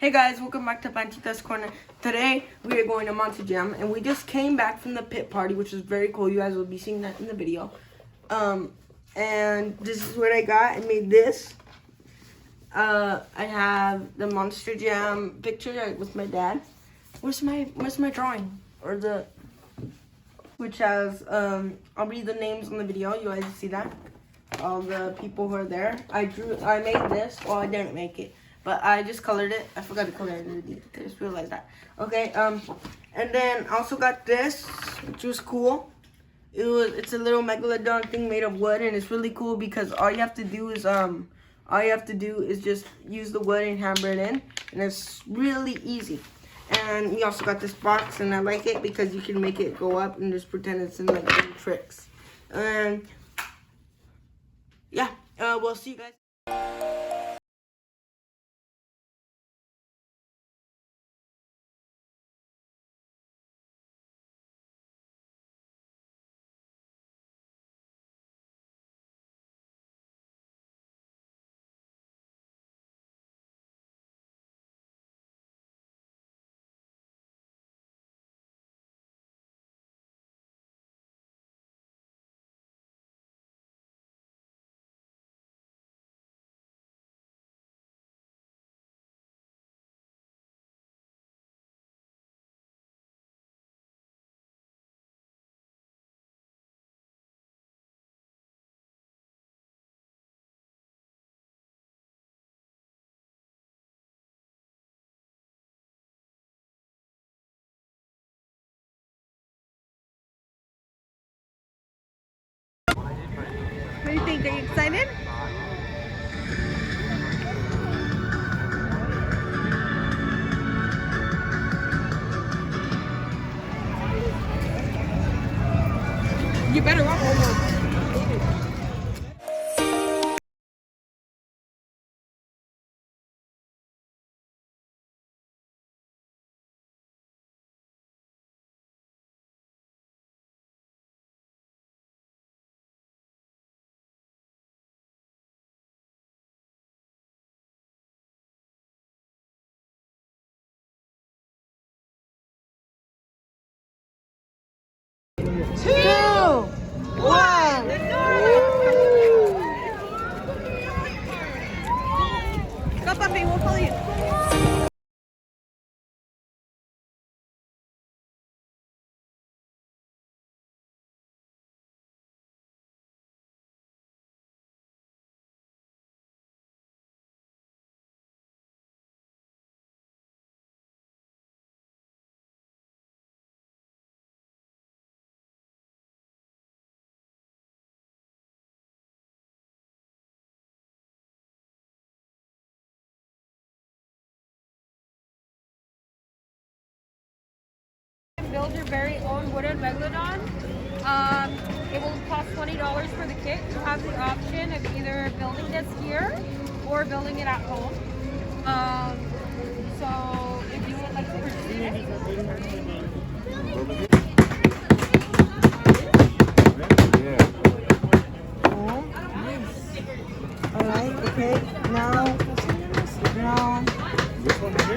Hey guys, welcome back to Panchita's Corner. Today we are going to Monster Jam, and we just came back from the pit party, which is very cool. You guys will be seeing that in the video. And this is what I got. I made this. I have the Monster Jam picture with my dad. Where's my drawing? Or the which has I'll read the names on the video. You guys see that? All the people who are there. I made this. Well, I didn't make it. But I just colored it. I forgot to color it. I just realized that. Okay, and then I also got this, which was cool. It's a little megalodon thing made of wood, and it's really cool because all you have to do is just use the wood and hammer it in, and it's really easy. And we also got this box, and I like it because you can make it go up and just pretend it's in like little tricks. And yeah, we'll see you guys. What do you think? Are you excited? You better walk over. Two, one. Go, puppy. We'll follow you. Build your very own wooden megalodon. It will cost $20 for the kit. You have the option of either building this here or building it at home. So if you would like to proceed. All right. Okay. Now. This one right here?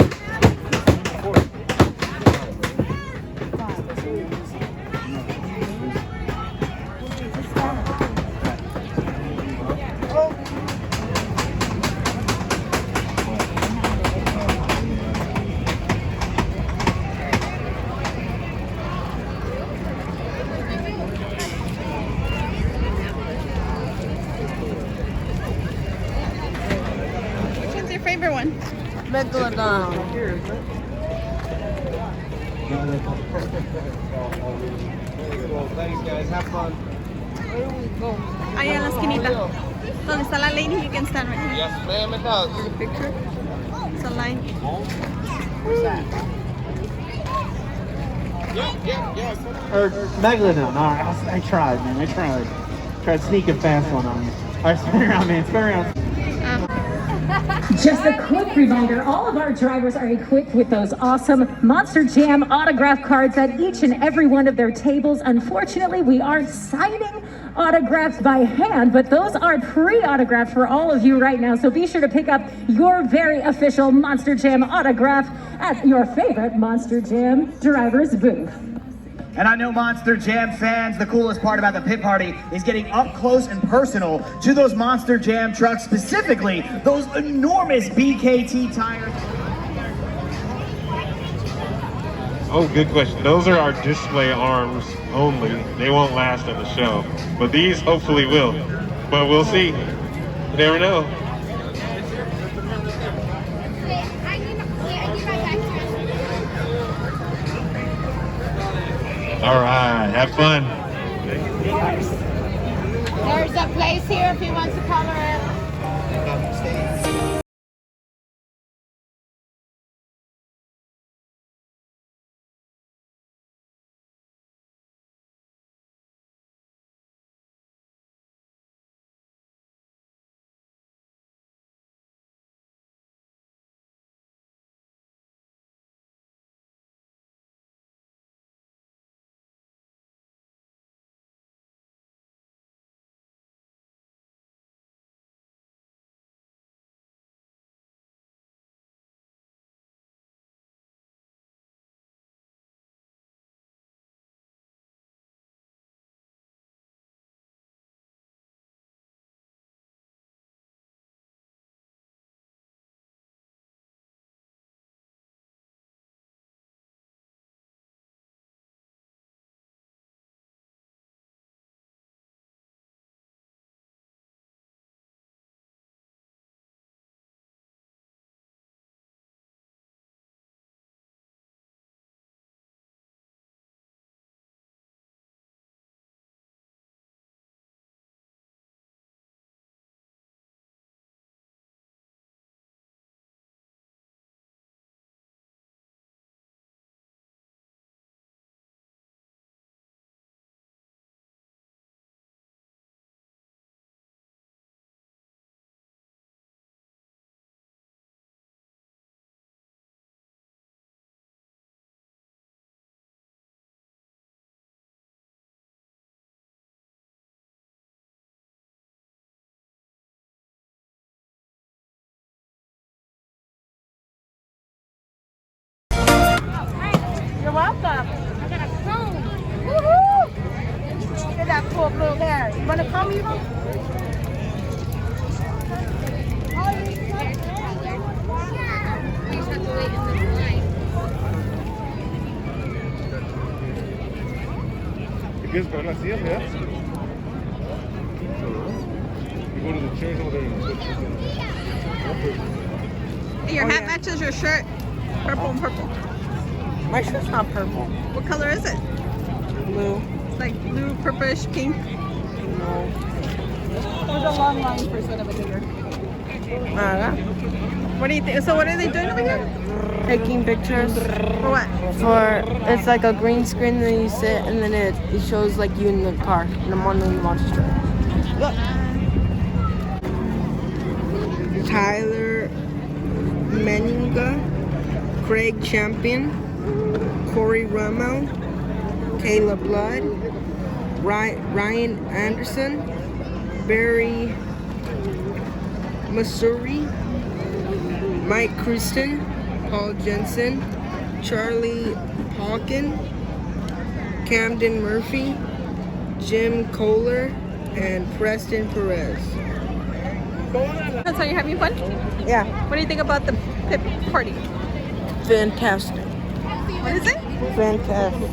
Which one's your favorite one? Megalodon. Thanks, guys. Have fun. Allá en la esquinita. Donde está la lady, you can stand right here. Yes, ma'am, it does. There's a picture. It's a line. What's that? Yeah. Or Megalodon. All right, I tried, man. I tried. Tried sneaking fast one on you. All right, spin around, man. Spin around. Just a quick reminder, all of our drivers are equipped with those awesome Monster Jam autograph cards at each and every one of their tables. Unfortunately, we aren't signing autographs by hand, but those are pre-autographed for all of you right now. So be sure to pick up your very official Monster Jam autograph at your favorite Monster Jam driver's booth. And I know Monster Jam fans, the coolest part about the pit party is getting up close and personal to those Monster Jam trucks, specifically those enormous BKT tires. Oh, good question. Those are our display arms only. They won't last at the show, but these hopefully will. But we'll see. You never know. All right, have fun. There's a place here if he wants to color it. You're welcome. I got a phone. Woohoo! Look at that cool blue there. You want to come, Eva? You guys got see him, yeah? You go to the chairs over there and switch. Your hat matches your shirt. Purple and purple. My shirt's not purple. What color is it? Blue. It's like blue, purplish, pink. No. There's a long line for Son of a Digger. What do you think? So what are they doing over here? Taking pictures For what? for, it's like a green screen, and then you sit, and then it shows like you in the car, and I'm on the monster truck. Look. Tyler Meninga, Craig Champion, Corey Rummel, Kayla Blood, Ryan Anderson, Barry Masuri, Mike Kristen, Paul Jensen, Charlie Hawken, Camden Murphy, Jim Kohler, and Preston Perez. So you're having fun? Yeah, What do you think about the pit party? fantastic. What is it? Fantastic.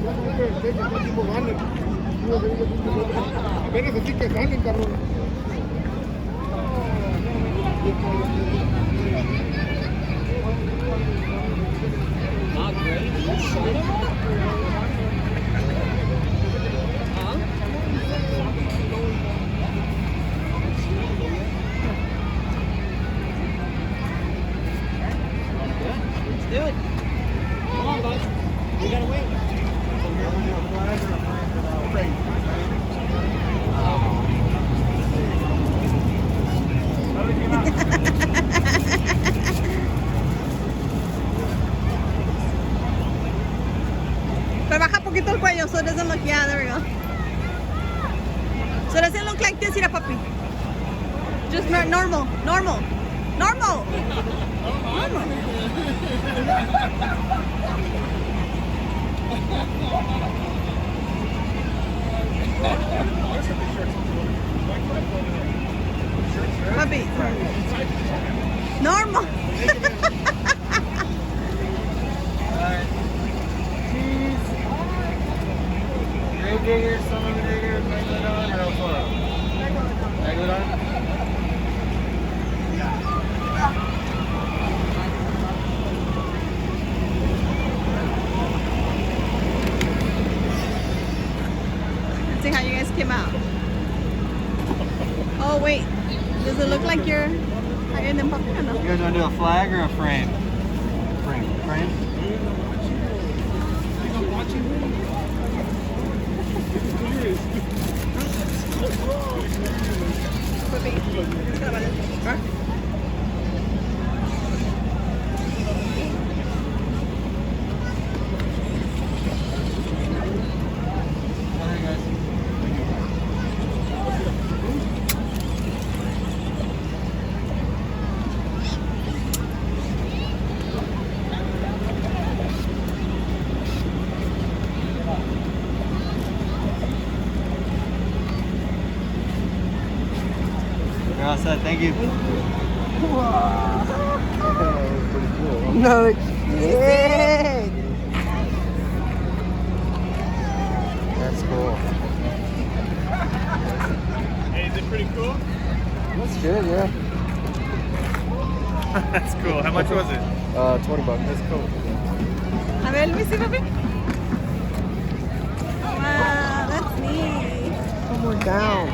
poquito el cuello, so it doesn't look, yeah, there we go. So it doesn't look like this, mira, papi. Just normal, normal, normal. Normal. Papi. Normal. Grave digger, summer digger, megalodon, or Alfaro? Megalodon? Let's see how you guys came out. Oh wait, does it look like you're higher than Puppy or no? You guys want to do a flag or a frame? Frame. Frame? You're all set. Thank you. No shit. That's cool. Hey, is it pretty cool? That's good, yeah. That's cool. How much was it? $20. That's cool. A ver, let me see, Puppy. Wow, that's neat. One more down.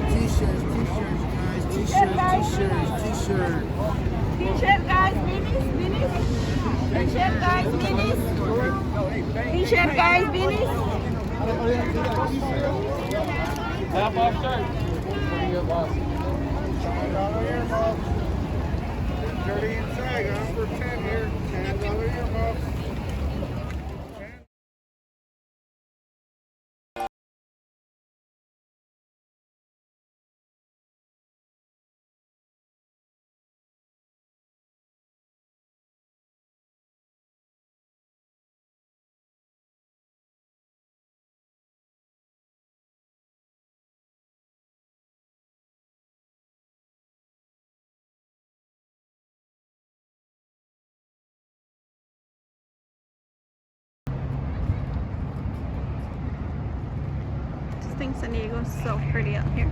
T-shirts, guys. T-shirt guys, minis, minis. T-shirt guys, minis. T-shirt guys, minis. Half off shirt. $30 inside, huh? For 10 here. $10 earmuffs. I just think San Diego is so pretty out here.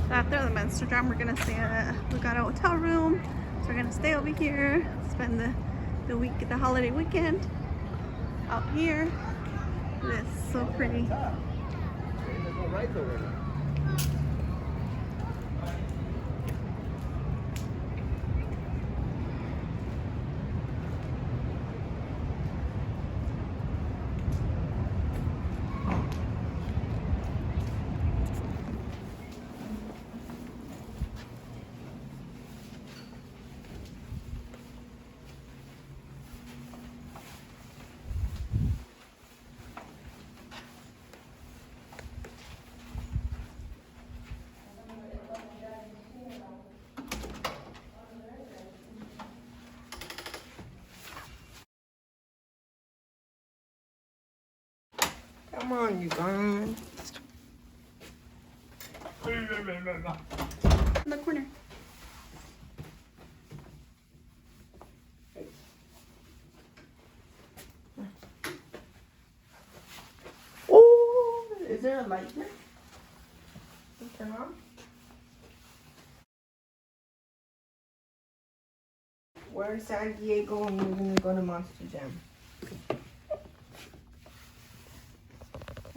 So after the Monster Jam, we're gonna stay at we got a hotel room. So we're gonna stay over here, spend the holiday weekend out here. It's so pretty. Come on, you guys. In the corner. Oh, is there a light here? Turn on. We're in San Diego and we're gonna go to Monster Jam.